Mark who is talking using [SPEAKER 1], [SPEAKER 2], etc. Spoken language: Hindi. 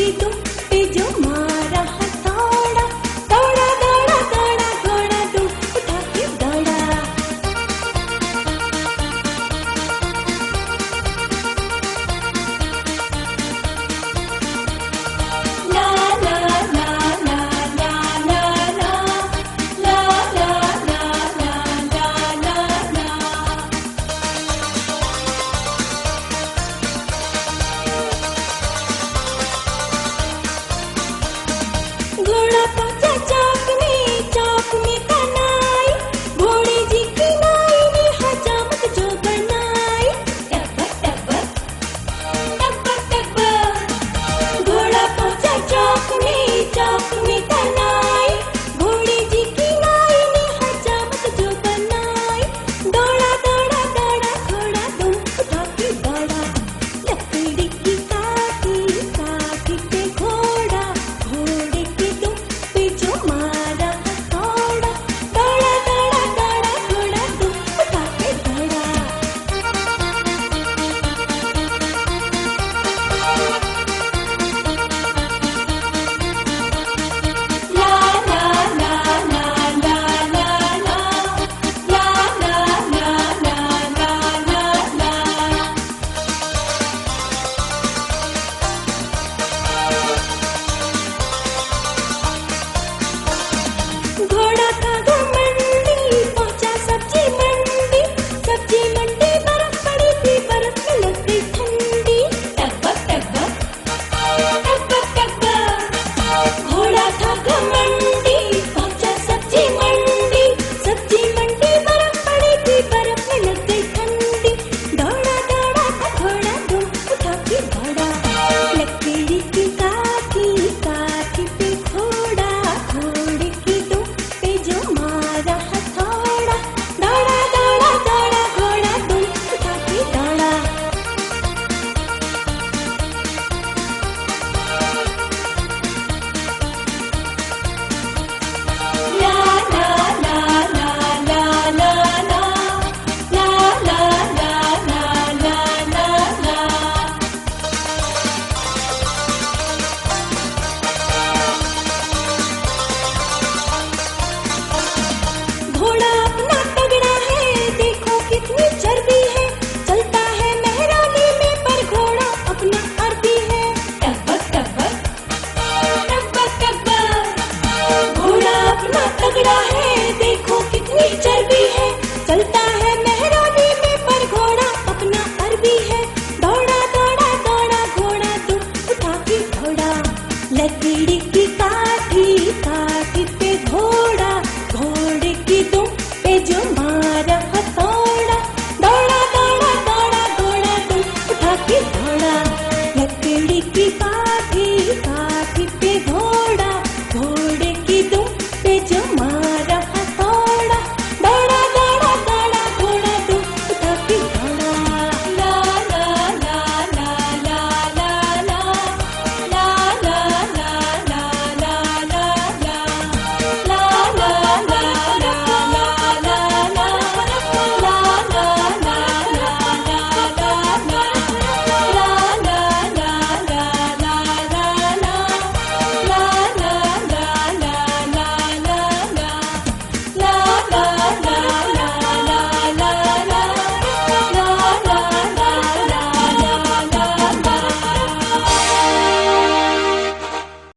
[SPEAKER 1] की तुम पे जो मारा हथौड़ा, दौड़ा दौड़ा दौड़ा घोड़ा तुम उठा के दौड़ा। ला ला ला ला ला ला ला ला ला ला ला ला ला। घोड़ा पहुंचा चौक में कनाई, घोड़े जी की नाई ने हजामत जो बनाई। टब्बा टब्बा टब्बा टब्बा। घोड़ा पहुंचा चौक में कनाई, घोड़े जी की नाई ने हजामत जो बनाई। दौड़ा दौड़ा दौड़ा घोड़ा तुम उठा के दौड़ा, लकड़ी की काठी पे घोड़ा, घोड़े के तुम पे जो मारा हथौड़ा, दौड़ा दौड़ा दौड़ा घोड़ा तुम उठा के दौड़ा। ला ला ला ला ला ला ला ला ला ला ला ला ला। घोड़ा था घमंडी पहुंचा सब्जी मंडी, सब्जी मंडी बर्फ पड़ी थी, बर्फ में लग गई ठंडी। टब्बा टब्बा टब्बा टब्बा। घोड़ा था घमंडी पहुंचा सब्जी मंडी, सब्जी मंडी बर्फ पड़ी थी, बर्फ में लग गई ठंडी। दौड़ा दौड़ा था घोड़ा तुम उठा के दौड़ा, लकड़ी की काठी पे घोड़ा, घोड़े की तुम पे जो मारा हथौड़ा, दौड़ा दौड़ा दौड़ा घोड़ा तुम उठा के दौड़ा। ला ला ला ला ला ला ला ला ला ला ला ला ला। घोड़ा अपना तगड़ा है, देखो कितनी चर्बी है, चलता है मेहरानी में पर घोड़ा अपना अरबी है। टब्बा टब्बा टब्बा टब्बा। घोड़ा अपना तगड़ा है, देखो कितनी चर्बी है, चलता है मेहरानी में पर घोड़ा अपना अरबी है। दौड़ा दौड़ा दौड़ा घोड़ा तुम उठा के दौड़ा, लकड़ी की काठी पे घोड़ा, घोड़े की तुम पे जो